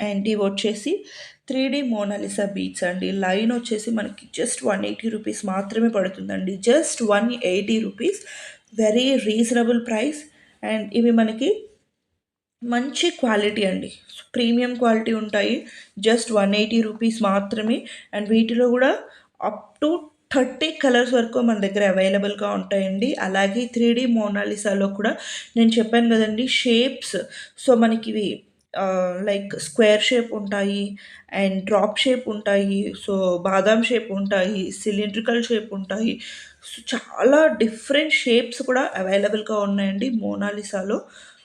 And ఇవి వచ్చేసి 3D Mona Lisa beads అండి. లైన్ వచ్చేసి మనకి జస్ట్ 180 రూపీస్ మాత్రమే పడుతుందండి. Just 180 rupees, very reasonable price. And ఇవి మనకి మంచి క్వాలిటీ అండి, ప్రీమియం క్వాలిటీ ఉంటాయి. జస్ట్ 180 రూపీస్ మాత్రమే. అండ్ వీటిలో కూడా అప్ టు 30 కలర్స్ వరకు మన దగ్గర అవైలబుల్గా ఉంటాయండి. అలాగే 3D మోనాలిసాలో కూడా నేను చెప్పాను కదండి షేప్స్. సో మనకి ఇవి లైక్ స్క్వేర్ షేప్ ఉంటాయి, అండ్ డ్రాప్ షేప్ ఉంటాయి, సో బాదాం షేప్ ఉంటాయి, సిలిండ్రికల్ షేప్ ఉంటాయి. సో చాలా డిఫరెంట్ షేప్స్ కూడా అవైలబుల్గా ఉన్నాయండి మోనాలిసాలో.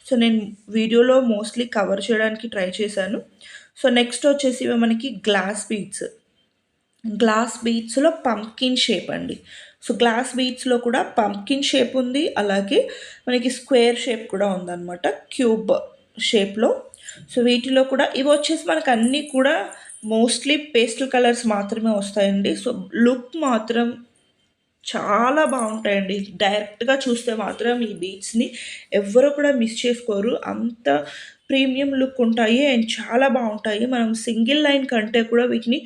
సో నేను వీడియోలో మోస్ట్లీ కవర్ చేయడానికి ట్రై చేశాను. సో నెక్స్ట్ వచ్చేసి ఇవి మనకి గ్లాస్ బీడ్స్లో పంప్కిన్ షేప్ అండి. సో గ్లాస్ బీడ్స్లో కూడా పంప్కిన్ షేప్ ఉంది, అలాగే మనకి స్క్వేర్ షేప్ కూడా ఉందన్నమాట, క్యూబ్ షేప్లో. సో వీటిలో కూడా ఇవి వచ్చేసి మనకు అన్నీ కూడా మోస్ట్లీ పేస్టల్ కలర్స్ మాత్రమే వస్తాయండి. సో లుక్ మాత్రం చాలా బాగుంటాయండి. డైరెక్ట్గా చూస్తే మాత్రం ఈ బీడ్స్ని ఎవ్వరు కూడా మిస్ చేసుకోరు, అంత ప్రీమియం లుక్ ఉంటాయి అండ్ చాలా బాగుంటాయి. మనం సింగిల్ లైన్ కంటే కూడా వీటిని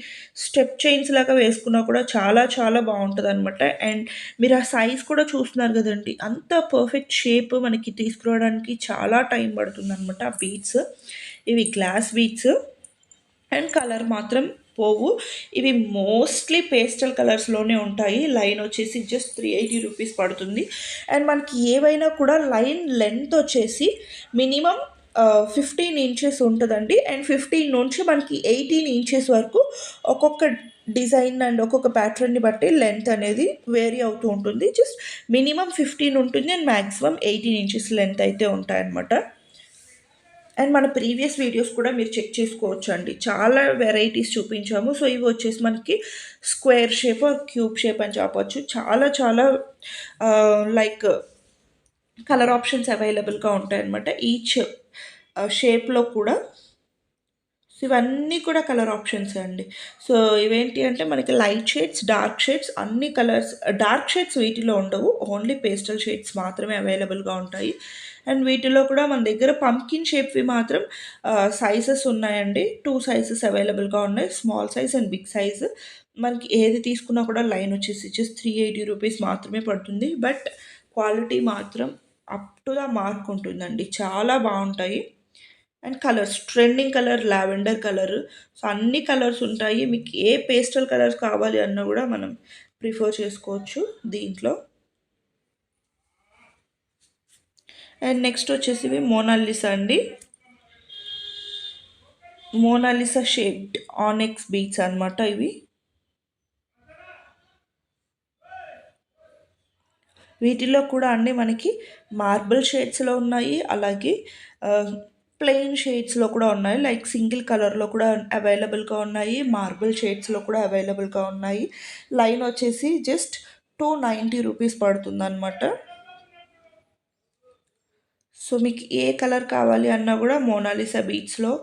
స్టెప్ చైన్స్ లాగా వేసుకున్నా కూడా చాలా చాలా బాగుంటుంది అనమాట. అండ్ మీరు ఆ సైజ్ కూడా చూస్తున్నారు కదండి, అంత పర్ఫెక్ట్ షేప్ మనకి తీసుకురావడానికి చాలా టైం పడుతుంది అనమాట ఆ బీడ్స్. ఇవి గ్లాస్ బీడ్స్ అండ్ కలర్ మాత్రం పోవు. ఇవి మోస్ట్లీ పేస్టల్ కలర్స్లోనే ఉంటాయి. లైన్ వచ్చేసి జస్ట్ 380 రూపీస్ పడుతుంది. అండ్ మనకి ఏవైనా కూడా లైన్ లెంత్ వచ్చేసి మినిమం 15 ఇంచెస్ ఉంటుందండి. అండ్ 15 నుంచి మనకి 18 ఇంచెస్ వరకు ఒక్కొక్క డిజైన్ అండ్ ఒక్కొక్క ప్యాటర్న్ని బట్టి లెంత్ అనేది వేరీ అవుతూ ఉంటుంది. జస్ట్ మినిమం 15 ఉంటుంది అండ్ మ్యాక్సిమం 18 ఇంచెస్ లెంత్ అయితే ఉంటాయన్నమాట. అండ్ మన ప్రీవియస్ వీడియోస్ కూడా మీరు చెక్ చేసుకోవచ్చు అండి, చాలా వెరైటీస్ చూపించాము. సో ఇవి వచ్చేసి మనకి square shape or cube shape అని చెప్పవచ్చు. చాలా చాలా లైక్ కలర్ ఆప్షన్స్ అవైలబుల్గా ఉంటాయన్నమాట ఈచ్ షేప్లో కూడా. సో ఇవన్నీ కూడా కలర్ ఆప్షన్స్ అండి. సో ఇవేంటి అంటే మనకి లైట్ షేడ్స్, డార్క్ షేడ్స్, అన్ని కలర్స్. డార్క్ షేడ్స్ వీటిలో ఉండవు, ఓన్లీ పేస్టల్ షేడ్స్ మాత్రమే అవైలబుల్గా ఉంటాయి. అండ్ వీటిలో కూడా మన దగ్గర పంప్కిన్ షేప్వి మాత్రం సైజెస్ ఉన్నాయండి. 2 సైజెస్ అవైలబుల్గా ఉన్నాయి, small size and big size. మనకి ఏది తీసుకున్నా కూడా లైన్ వచ్చేసి జస్ట్ 380 రూపీస్ మాత్రమే పడుతుంది. బట్ క్వాలిటీ మాత్రం అప్ టు ద మార్క్ ఉంటుందండి, చాలా బాగుంటాయి. And colours, trending colour lavender colour. So అన్ని కలర్స్ ఉంటాయి, మీకు ఏ పేస్టల్ కలర్స్ కావాలి అన్నా కూడా మనం ప్రిఫర్ చేసుకోవచ్చు దీంట్లో. అండ్ నెక్స్ట్ వచ్చేసి ఇవి మోనాలిసా అండి. మోనాలిసా షేప్డ్ ఆనెక్స్ బీట్స్ అనమాట ఇవి. వీటిలో కూడా అన్నీ మనకి మార్బుల్ షేడ్స్లో ఉన్నాయి, అలాగే ప్లెయిన్ షేడ్స్లో కూడా ఉన్నాయి. లైక్ సింగిల్ కలర్లో కూడా అవైలబుల్గా ఉన్నాయి, మార్బుల్ షేడ్స్లో కూడా అవైలబుల్గా ఉన్నాయి. లైన్ వచ్చేసి జస్ట్ 290 రూపీస్ పడుతుంది అనమాట. సో మీకు ఏ కలర్ కావాలి అన్నా కూడా మోనాలిసా బీడ్స్లో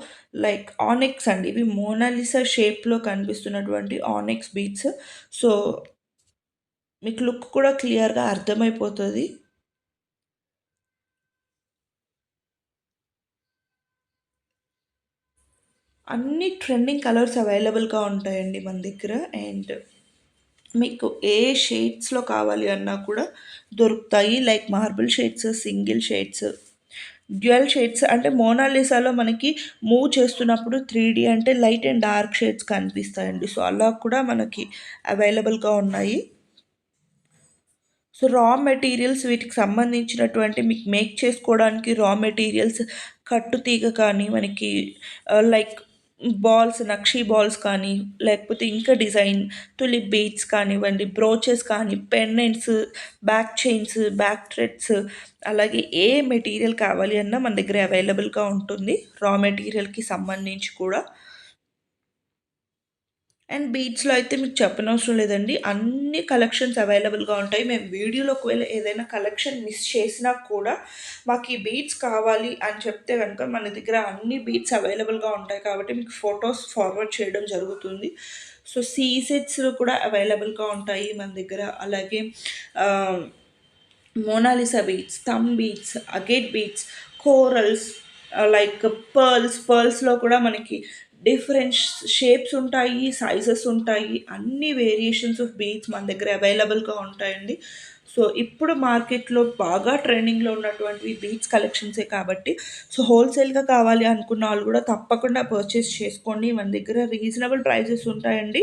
లైక్ ఆనెక్స్ అండి, ఇవి మోనాలిసా షేప్లో కనిపిస్తున్నటువంటి ఆనెక్స్ బీడ్స్. సో మీకు లుక్ కూడా క్లియర్గా అర్థమైపోతుంది. అన్ని ట్రెండింగ్ కలర్స్ అవైలబుల్గా ఉంటాయండి మన దగ్గర. అండ్ మీకు ఏ షేడ్స్లో కావాలి అన్నా కూడా దొరుకుతాయి, like marble shades, single shades, dual shades. అంటే మోనాలిసాలో మనకి మూవ్ చేస్తున్నప్పుడు 3D అంటే లైట్ అండ్ డార్క్ షేడ్స్ కనిపిస్తాయండి. సో అలా కూడా మనకి అవైలబుల్గా ఉన్నాయి. సో రా మెటీరియల్స్, వీటికి సంబంధించినటువంటి మీకు మేక్ చేసుకోవడానికి రా మెటీరియల్స్, కట్టుతీగ కానీ మనకి లైక్ బాల్స్, నక్షీ బాల్స్ కానీ, లేకపోతే ఇంకా డిజైన్ తులిప్ బీడ్స్ కానివ్వండి, బ్రోచెస్ కానీ, pendants, back chains, back threads, అలాగే ఏ మెటీరియల్ కావాలి అన్నా మన దగ్గర అవైలబుల్గా ఉంటుంది, రా మెటీరియల్కి సంబంధించి కూడా. అండ్ బీడ్స్లో అయితే మీకు చెప్పనవసరం లేదండి, అన్ని కలెక్షన్స్ అవైలబుల్గా ఉంటాయి. మేము వీడియోలో ఒకవేళ ఏదైనా కలెక్షన్ మిస్ చేసినా కూడా మాకు ఈ బీడ్స్ కావాలి అని చెప్తే కనుక మన దగ్గర అన్ని బీడ్స్ అవైలబుల్గా ఉంటాయి కాబట్టి మీకు ఫొటోస్ ఫార్వర్డ్ చేయడం జరుగుతుంది. సో సీసెట్స్ కూడా అవైలబుల్గా ఉంటాయి మన దగ్గర. అలాగే Mona Lisa beads, thumb beads, agate beads, corals, like పర్ల్స్లో కూడా మనకి డిఫరెంట్ షేప్స్ ఉంటాయి, సైజెస్ ఉంటాయి, అన్ని వేరియేషన్స్ ఆఫ్ బీడ్స్ మన దగ్గర అవైలబుల్గా ఉంటాయండి. సో ఇప్పుడు మార్కెట్లో బాగా ట్రెండింగ్లో ఉన్నటువంటివి బీడ్స్ కలెక్షన్సే కాబట్టి సో హోల్సేల్గా కావాలి అనుకున్న వాళ్ళు కూడా తప్పకుండా పర్చేస్ చేసుకోండి. మన దగ్గర రీజనబుల్ ప్రైజెస్ ఉంటాయండి.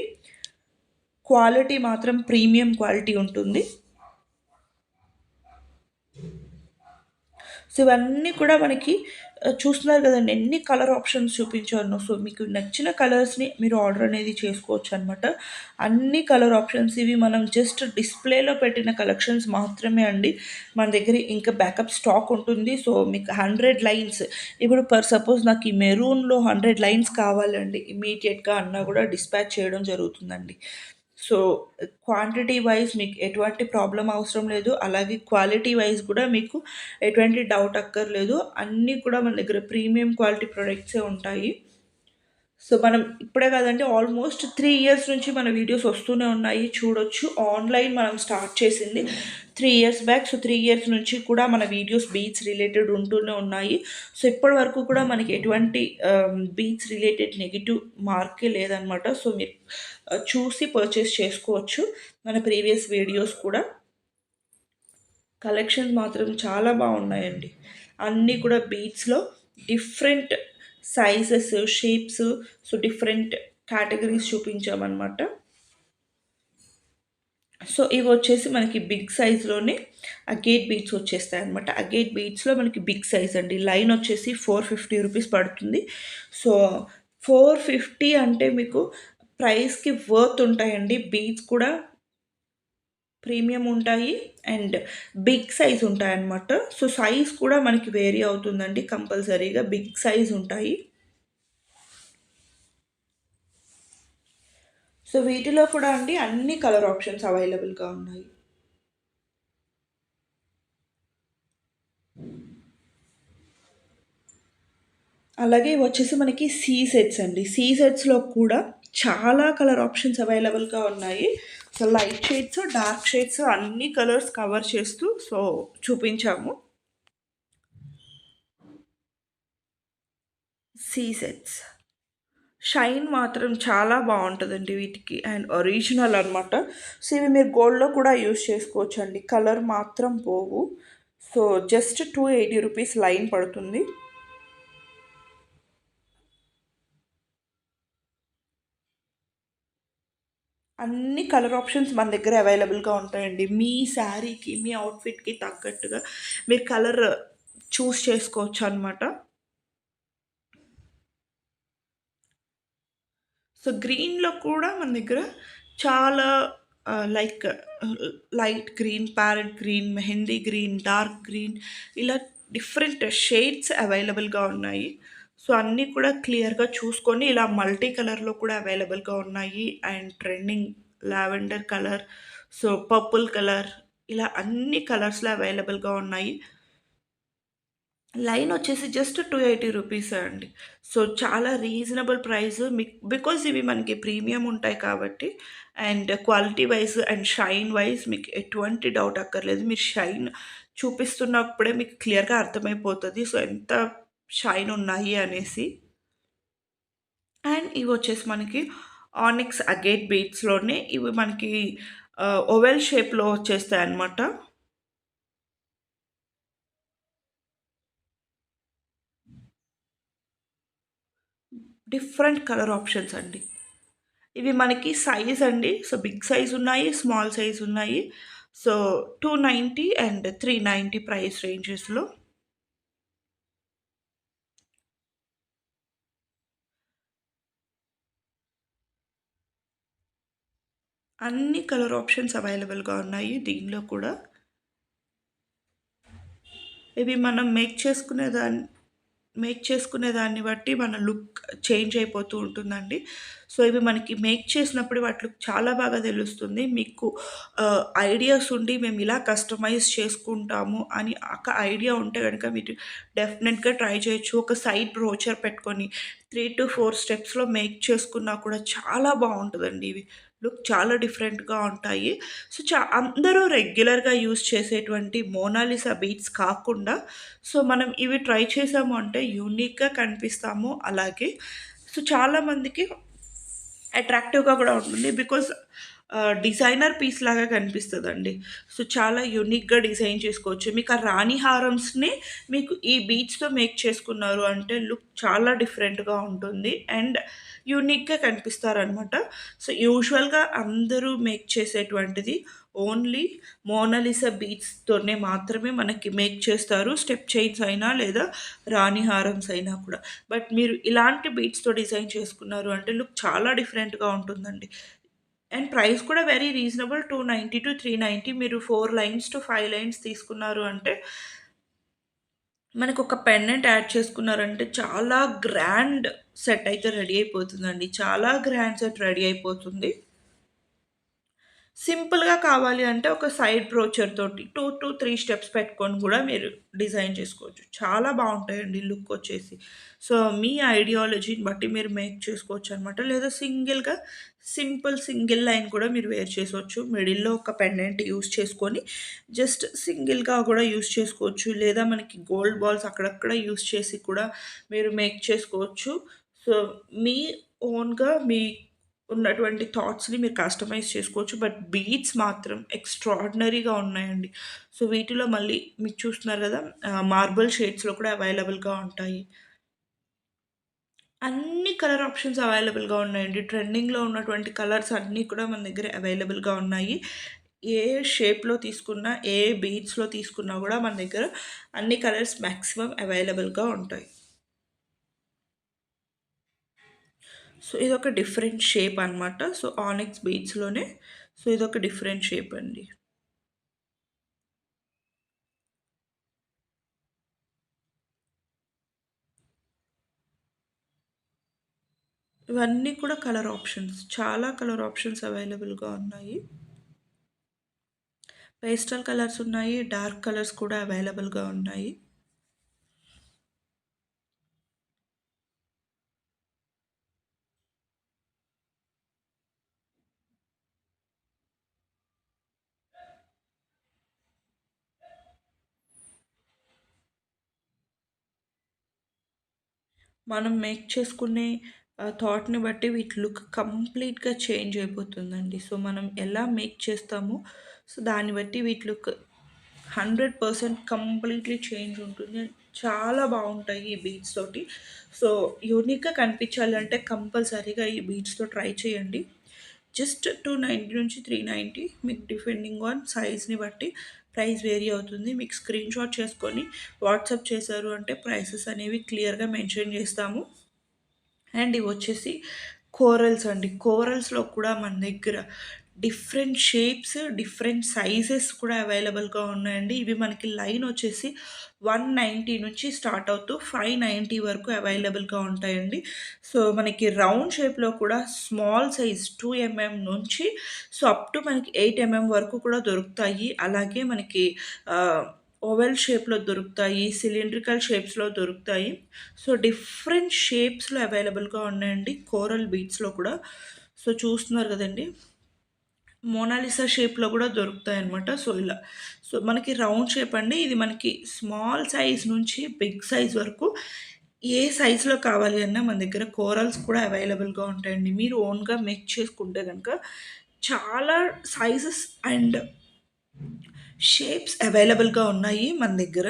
క్వాలిటీ మాత్రం ప్రీమియం క్వాలిటీ ఉంటుంది. సో ఇవన్నీ కూడా మనకి చూస్తున్నారు కదండి ఎన్ని కలర్ ఆప్షన్స్ చూపించాను. సో మీకు నచ్చిన కలర్స్ని మీరు ఆర్డర్ అనేది చేసుకోవచ్చు అనమాట. అన్ని కలర్ ఆప్షన్స్ ఇవి మనం జస్ట్ డిస్ప్లేలో పెట్టిన కలెక్షన్స్ మాత్రమే అండి. మన దగ్గర ఇంకా బ్యాకప్ స్టాక్ ఉంటుంది. సో మీకు 100 లైన్స్ ఇప్పుడు సపోజ్ నాకు ఈ మెరూన్లో 100 లైన్స్ కావాలండి ఇమీడియట్గా అన్నా కూడా డిస్పాచ్ చేయడం జరుగుతుందండి. సో క్వాంటిటీ వైజ్ మీకు ఎటువంటి ప్రాబ్లం అవసరం లేదు. అలాగే క్వాలిటీ వైజ్ కూడా మీకు ఎటువంటి డౌట్ అక్కర్లేదు. అన్నీ కూడా మన దగ్గర ప్రీమియం క్వాలిటీ ప్రొడక్ట్సే ఉంటాయి. సో మనం ఇప్పుడే కాదండి ఆల్మోస్ట్ 3 ఇయర్స్ నుంచి మన వీడియోస్ వస్తూనే ఉన్నాయి. చూడొచ్చు ఆన్లైన్ మనం స్టార్ట్ చేసింది 3 ఇయర్స్ బ్యాక్. సో 3 ఇయర్స్ నుంచి కూడా మన వీడియోస్ బీట్స్ రిలేటెడ్ ఉంటూనే ఉన్నాయి. సో ఇప్పటి వరకు కూడా మనకి ఎటువంటి బీట్స్ రిలేటెడ్ నెగిటివ్ మార్కే లేదనమాట. సో మీరు చూసి పర్చేస్ చేసుకోవచ్చు మన ప్రీవియస్ వీడియోస్ కూడా. కలెక్షన్స్ మాత్రం చాలా బాగున్నాయండి. అన్నీ కూడా బీట్స్లో different sizes, shapes, so different categories చూపించామన్నమాట. సో ఇవి వచ్చేసి మనకి బిగ్ సైజ్లోనే అగేట్ బీట్స్ వచ్చేస్తాయి అనమాట. అగేట్ బీట్స్లో మనకి బిగ్ సైజ్ అండి. లైన్ వచ్చేసి 450 రూపీస్ పడుతుంది. సో 450 అంటే మీకు ప్రైస్కి వర్త్ ఉంటాయండి. బీట్స్ కూడా ప్రీమియం ఉంటాయి అండ్ బిగ్ సైజ్ ఉంటాయన్నమాట. సో సైజ్ కూడా మనకి వేరీ అవుతుందండి. కంపల్సరీగా బిగ్ సైజ్ ఉంటాయి. సో వీటిలో కూడా అండి అన్ని కలర్ ఆప్షన్స్ అవైలబుల్గా ఉన్నాయి. అలాగే వచ్చేసి మనకి సీ సెట్స్ అండి. సీ సెట్స్లో కూడా చాలా కలర్ ఆప్షన్స్ అవైలబుల్గా ఉన్నాయి. So light shades, dark shades అన్ని కలర్స్ కవర్ చేస్తూ సో చూపించాము. సీ సెట్స్ షైన్ మాత్రం చాలా బాగుంటుందండి వీటికి అండ్ ఒరిజినల్ అనమాట. సో ఇవి మీరు గోల్డ్లో కూడా యూస్ చేసుకోవచ్చు అండి. కలర్ మాత్రం పోవు. సో జస్ట్ 280 రూపీస్ లైన్ పడుతుంది. అన్ని కలర్ ఆప్షన్స్ మన దగ్గర అవైలబుల్గా ఉంటాయండి. మీ శారీకి, మీ అవుట్ఫిట్కి తగ్గట్టుగా మీరు కలర్ చూస్ చేసుకోవచ్చు అనమాట. సో గ్రీన్‌లో కూడా మన దగ్గర చాలా like light green, parrot green, mehndi green, dark green ఇలా డిఫరెంట్ షేడ్స్ అవైలబుల్‌గా ఉన్నాయి. సో అన్నీ కూడా క్లియర్‌గా చూసుకొని ఇలా మల్టీ కలర్‌లో కూడా అవైలబుల్‌గా ఉన్నాయి. And trending lavender colour, so purple colour ఇలా అన్ని కలర్స్‌లో అవైలబుల్‌గా ఉన్నాయి. లైన్ వచ్చేసి జస్ట్ 280 రూపీసే అండి. సో చాలా రీజనబుల్ ప్రైస్ బికాజ్ ఇవి మనకి ప్రీమియం ఉంటాయి కాబట్టి and quality wise and shine wise మీకు ఎటువంటి డౌట్ అక్కర్లేదు. మీరు షైన్ చూపిస్తున్నప్పుడే మీకు క్లియర్‌గా అర్థమైపోతది. సో ఎంత షైన్ ఉన్నాయి అనేసి. అండ్ ఇవి వచ్చేసి మనకి ఆనిక్స్ అగేట్ బీడ్స్‌లోనే ఇవి మనకి ఓవెల్ షేప్‌లో వచ్చేస్తాయన్నమాట. డిఫరెంట్ కలర్ ఆప్షన్స్ అండి. ఇవి మనకి సైజ్ అండి. సో బిగ్ సైజ్ ఉన్నాయి, స్మాల్ సైజ్ ఉన్నాయి. సో 290 అండ్ 390 ప్రైస్ రేంజెస్‌లో అన్ని కలర్ ఆప్షన్స్ అవైలబుల్‌గా ఉన్నాయి దీనిలో కూడా. ఇవి మనం మేక్ చేసుకునే దాన్ని బట్టి మన లుక్ చేంజ్ అయిపోతూ ఉంటుందండి. సో ఇవి మనకి మేక్ చేసినప్పుడు వాటిలో చాలా బాగా తెలుస్తుంది. మీకు ఐడియాస్ ఉండి మేము ఇలా కస్టమైజ్ చేసుకుంటాము అని ఒక ఐడియా ఉంటే గనుక మీరు డెఫినెట్‌గా ట్రై చేయొచ్చు. ఒక సైడ్ బ్రోచర్ పెట్టుకొని 3-4 స్టెప్స్‌లో మేక్ చేసుకున్నా కూడా చాలా బావుంటదండి ఇవి. లుక్ చాలా డిఫరెంట్‌గా ఉంటాయి. సో, అందరూ రెగ్యులర్‌గా యూజ్ చేసేటువంటి మోనాలిసా బీడ్స్ కాకుండా సో, మనం ఇవి ట్రై చేసాము అంటే యూనిక్‌గా కనిపిస్తాము. అలాగే సో, చాలామందికి అట్రాక్టివ్‌గా గూడా ఉంటుంది. బికాజ్ డిజైనర్ పీస్ లాగా కనిపిస్తదండి. సో, చాలా యూనిక్‌గా డిజైన్ చేసుకోవచ్చు. మీకు ఆ రాణి హారమ్స్‌ని మీకు ఈ బీడ్స్‌తో మేక్ చేసుకున్నారు అంటే లుక్ చాలా డిఫరెంట్‌గా ఉంటుంది. అండ్ యూనిక్‌గా కనిపిస్తారనమాట. సో, యూజువల్‌గా అందరూ మేక్ చేసేటువంటిది ఓన్లీ మోనాలిసా బీడ్స్‌తోనే మాత్రమే మనకి మేక్ చేస్తారు. స్టెప్ చైన్స్ అయినా లేదా రాణి హారమ్స్ అయినా కూడా. బట్ మీరు ఇలాంటి బీడ్స్‌తో డిజైన్ చేసుకున్నారు అంటే లుక్ చాలా డిఫరెంట్‌గా ఉంటుందండి. అండ్ ప్రైస్ కూడా వెరీ రీజనబుల్ 290-390 మీరు 4 లైన్స్ టు 5 లైన్స్ తీసుకున్నారు అంటే మనకొక పెండెంట్ యాడ్ చేసుకున్నారంటే చాలా గ్రాండ్ సెట్ అయితే రెడీ అయిపోతుందండి. చాలా గ్రాండ్ సెట్ రెడీ అయిపోతుంది. సింపుల్‌గా కావాలి అంటే ఒక సైడ్ బ్రోచర్ తోటి 2-3 స్టెప్స్ పెట్టుకొని గూడా మీరు డిజైన్ చేసుకోవచ్చు. చాలా బావుంటాయండి లుక్ వచ్చేసి. సో, మీ ఐడియాలజీని బట్టి మీరు మేక్ చేసుకోవచ్చనమాట. లేదా సింగిల్ లైన్ కూడా మీరు వేర్ చేసుకోవచ్చు. మిడిల్‌లో ఒక పెండెంట్ యూజ్ చేసుకొని జస్ట్ సింగిల్‌గా గూడా యూజ్ చేసుకోవచ్చు. లేదా మనకి గోల్డ్ బాల్స్ అక్కడక్కడ యూజ్ చేసి కూడా మీరు మేక్ చేసుకోవచ్చు. సో, మీ ఓన్‌గా ఉన్నటువంటి థాట్స్‌ని మీరు కస్టమైజ్ చేసుకోవచ్చు. బట్ బీట్స్ మాత్రం ఎక్స్‌ట్రార్డినరీగా ఉన్నాయండి. సో, వీటిలో మళ్ళీ మీకు చూస్తున్నారు గదా! మార్బుల్ షేడ్స్‌లో కూడా అవైలబుల్‌గా ఉంటాయి. అన్ని కలర్ ఆప్షన్స్ అవైలబుల్‌గా ఉన్నాయండి. ట్రెండింగ్‌లో ఉన్నటువంటి కలర్స్ అన్నీ కూడా మన దగ్గర అవైలబుల్‌గా ఉన్నాయి. ఏ షేప్‌లో తీసుకున్నా, ఏ బీడ్స్‌లో తీసుకున్నా గూడా మన దగ్గర అన్ని కలర్స్ మాక్సిమం అవైలబుల్‌గా ఉంటాయి. సో, ఇదొక డిఫరెంట్ షేప్ అనమాట. సో, ఆనిక్స్ బీడ్స్‌లోనే సో, ఇదొక డిఫరెంట్ షేప్ అండి. ఇవన్నీ కూడా కలర్ ఆప్షన్స్. చాలా కలర్ ఆప్షన్స్ అవైలబుల్‌గా ఉన్నాయి. పేస్టల్ కలర్స్ ఉన్నాయి. డార్క్ కలర్స్ కూడా అవైలబుల్‌గా ఉన్నాయి. మనం మేక్ చేసుకునే థాట్‌ని బట్టి వీటి లుక్ కంప్లీట్‌గా చేంజ్ అయిపోతుందండి. సో, మనం ఎలా మేక్ చేస్తామో సో, దాన్ని బట్టి వీటి లుక్ 100% కంప్లీట్‌లీ చేంజ్ ఉంటుంది. చాలా బావుంటాయి ఈ బీడ్స్ తోటి. సో, యూనిక్‌గా కనిపించాలంటే కంపల్సరీగా ఈ బీడ్స్‌తో ట్రై చేయండి. జస్ట్ 290-390 మీకు డిపెండింగ్ ఆన్ సైజ్‌ని బట్టి ప్రైస్ వేరీ అవుతుంది. మీకు స్క్రీన్‌షాట్ చేసుకొని వాట్సాప్ చేశారు అంటే ప్రైసెస్ అనేవి క్లియర్‌గా మెన్షన్ చేస్తాము. అండ్ ఇవొచ్చేసి కోరల్స్ అండి. కోరల్స్‌లో కూడా మన దగ్గర డిఫరెంట్ షేప్స్, డిఫరెంట్ సైజెస్ కూడా అవైలబుల్‌గా ఉన్నాయండి. ఇవి మనకి లైన్ వచ్చేసి 190 నుంచి స్టార్ట్ అవుతూ 590 వరకు అవైలబుల్‌గా ఉంటాయండి. సో, మనకి రౌండ్ షేప్‌లో కూడా స్మాల్ సైజ్ 2 నుంచి సో, అప్ టు మనకి 8 వరకు కూడా దొరుకుతాయి. అలాగే మనకి ఆహ్, ఓవెల్ షేప్‌లో దొరుకుతాయి. సిలిండ్రికల్ షేప్స్‌లో దొరుకుతాయి. సో, డిఫరెంట్ షేప్స్‌లో అవైలబుల్‌గా ఉన్నాయండి. కోరల్ బీడ్స్‌లో కూడా. సో, చూస్తున్నారు గదండీ! మోనాలిసా షేప్‌లో గూడా దొరుకుతాయన్నమాట. సో, ఇలా. సో, మనకి రౌండ్ షేప్ అండి. ఇది మనకి స్మాల్ సైజ్ నుంచి బిగ్ సైజ్ వరకు ఏ సైజ్‌లో కావాలి అన్నా మన దగ్గర కోరల్స్ కూడా అవైలబుల్‌గా ఉంటాయండి. మీరు ఓన్‌గా మేక్ చేసుకుంటే గనక చాలా సైజెస్ అండ్ షేప్స్ అవైలబుల్‌గా ఉన్నాయి మన దగ్గర.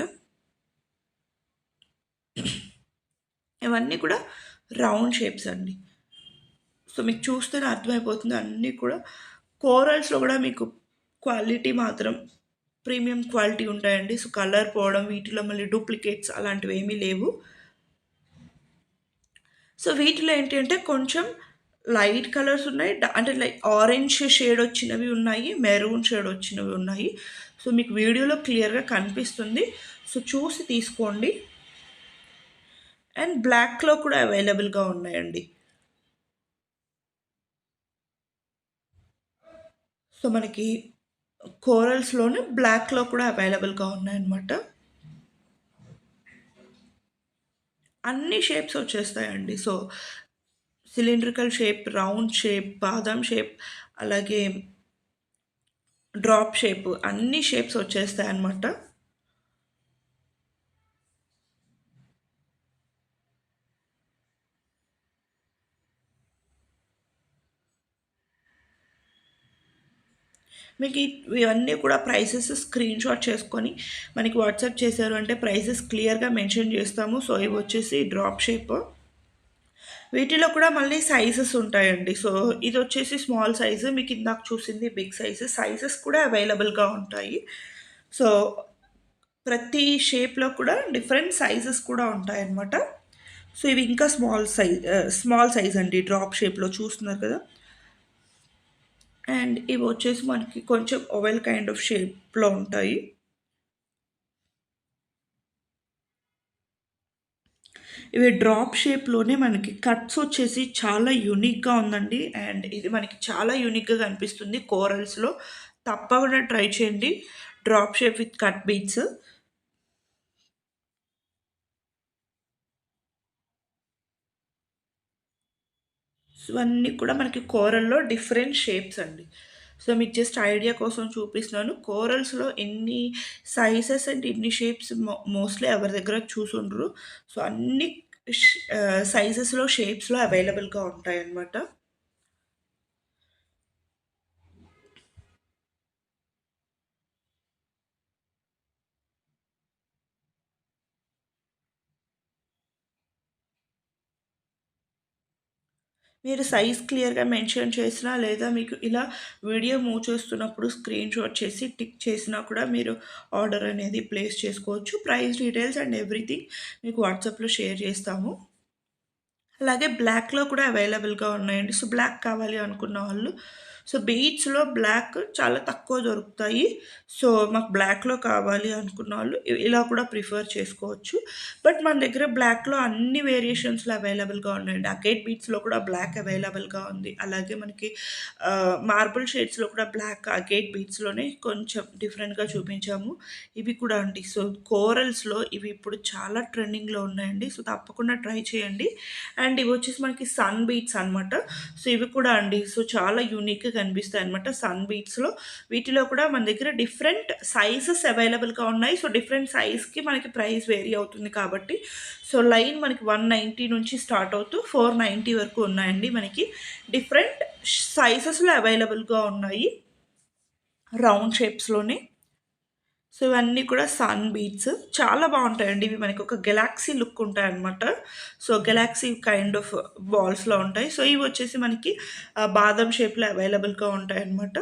ఇవన్నీ కూడా రౌండ్ షేప్స్ అండి. సో, మీకు చూస్తేనే అర్థమైపోతుంది అన్నీ కూడా కోరల్స్‌లో గూడా మీకు క్వాలిటీ మాత్రం ప్రీమియం క్వాలిటీ ఉంటాయండి. సో, కలర్ పోవడం, వీటిలో మళ్ళీ డూప్లికేట్స్ అలాంటివేమీ లేవు. సో, వీటిలో ఏంటి అంటే కొంచెం లైట్ కలర్స్ ఉన్నాయి. అంటే లైక్ ఆరెంజ్ షేడ్ వచ్చినవి ఉన్నాయి. మెరూన్ షేడ్ వచ్చినవి ఉన్నాయి. సో, మీకు వీడియోలో క్లియర్‌గా కనిపిస్తుంది. సో, చూసి తీసుకోండి. అండ్ బ్లాక్‌లో కూడా అవైలబుల్‌గా ఉన్నాయండి. సో మనకి కోరల్స్‌లోనే బ్లాక్‌లో కూడా అవైలబుల్‌గా ఉన్నాయన్నమాట. అన్ని షేప్స్ వచ్చేస్తాయండి. So cylindrical shape, round shape, బాదాం షేప్, అలాగే డ్రాప్ షేప్ అన్ని షేప్స్ వచ్చేస్తాయన్నమాట. మీకు ఇవన్నీ కూడా ప్రైసెస్ స్క్రీన్‌షాట్ చేసుకొని మనకి వాట్సాప్ చేశారు అంటే ప్రైసెస్ క్లియర్‌గా మెన్షన్ చేస్తాము. సో ఇవి వచ్చేసి డ్రాప్ షేప్. వీటిలో కూడా మళ్ళీ సైజెస్ ఉంటాయండి. సో ఇదొచ్చేసి స్మాల్ సైజు. మీకు ఇందాక చూసింది బిగ్ సైజు. సైజెస్ కూడా అవైలబుల్‌గా ఉంటాయి. సో ప్రతి షేప్‌లో కూడా డిఫరెంట్ సైజెస్ కూడా ఉంటాయన్నమాట. సో ఇవి ఇంకా స్మాల్ సైజ్ అండి. డ్రాప్ షేప్‌లో చూస్తున్నారు కదా! అండ్ ఇవి వచ్చేసి మనకి కొంచెం ఓవెల్ కైండ్ ఆఫ్ షేప్‌లో ఉంటాయి. ఇవి డ్రాప్ షేప్‌లోనే మనకి కట్స్ వచ్చేసి చాలా యూనిక్‌గా ఉందండి. అండ్ ఇది మనకి చాలా యూనిక్‌గా కనిపిస్తుంది కోరల్స్‌లో. తప్పకుండా ట్రై చేయండి. Drop shape with cut beads. ఇవన్నీ కూడా మనకి కోరల్‌లో డిఫరెంట్ షేప్స్ అండి. సో, మీకు జస్ట్ ఐడియా కోసం చూపిస్తున్నాను. కోరల్స్‌లో ఎన్ని సైజెస్ అండ్ ఎన్ని షేప్స్ మోస్ట్‌లీ ఎవరి దగ్గర చూసుండరు. సో, అన్ని సైజెస్‌లో, షేప్స్‌లో అవైలబుల్‌గా ఉంటాయన్నమాట. మీరు సైజ్ క్లియర్‌గా మెన్షన్ చేసినా, లేదా మీకు ఇలా వీడియో మూవ్ చేస్తున్నప్పుడు స్క్రీన్‌షాట్ చేసి టిక్ చేసినా కూడా మీరు ఆర్డర్ అనేది ప్లేస్ చేసుకోవచ్చు. ప్రైస్ డీటెయిల్స్ అండ్ ఎవ్రీథింగ్ మీకు వాట్సాప్‌లో షేర్ చేస్తాము. అలాగే బ్లాక్‌లో కూడా అవైలబుల్‌గా ఉన్నాయండి. సో, బ్లాక్ కావాలి అనుకున్న వాళ్ళు సో, బీడ్స్‌లో బ్లాక్ చాలా తక్కువ దొరుకుతాయి. సో, మాకు బ్లాక్‌లో కావాలి అనుకున్న వాళ్ళు ఇలా కూడా ప్రిఫర్ చేసుకోవచ్చు. బట్ మన దగ్గర బ్లాక్‌లో అన్ని వేరియేషన్స్‌లో అవైలబుల్‌గా ఉన్నాయండి. అగైట్ బీడ్స్‌లో కూడా బ్లాక్ అవైలబుల్‌గా ఉంది. అలాగే మనకి మార్బుల్ షేడ్స్‌లో కూడా బ్లాక్ అగైట్ బీడ్స్‌లోనే కొంచెం డిఫరెంట్‌గా చూపించాము. ఇవి కూడా అండి. సో, కోరల్స్‌లో ఇవి ఇప్పుడు చాలా ట్రెండింగ్‌లో ఉన్నాయండి. సో, తప్పకుండా ట్రై చేయండి. అండ్ ఇవి వచ్చేసి మనకి సన్ బీట్స్ అనమాట. సో, ఇవి కూడా అండి. సో, చాలా యూనిక్‌గా కనిపిస్తాయన్నమాట సన్ బీట్స్‌లో. వీటిలో కూడా మన దగ్గర డిఫరెంట్ సైజెస్ అవైలబుల్‌గా ఉన్నాయి. సో, డిఫరెంట్ సైజ్‌కి మనకి ప్రైస్ వేరీ అవుతుంది కాబట్టి, సో, లైన్ మనకి 190 నుంచి స్టార్ట్ అవుతూ 490 వరకు ఉన్నాయండి. మనకి డిఫరెంట్ సైజెస్‌లో అవైలబుల్‌గా ఉన్నాయి. రౌండ్ షేప్స్‌లోనే. సో, ఇవన్నీ కూడా సన్ బీట్స్. చాలా బావుంటాయండి. ఇవి మనకి ఒక గెలాక్సీ లుక్ ఉంటాయన్నమాట. సో, గెలాక్సీ కైండ్ ఆఫ్ బాల్స్‌లో ఉంటాయి. సో, ఇవొచ్చేసి మనకి బాదం షేప్‌లో అవైలబుల్‌గా ఉంటాయన్నమాట.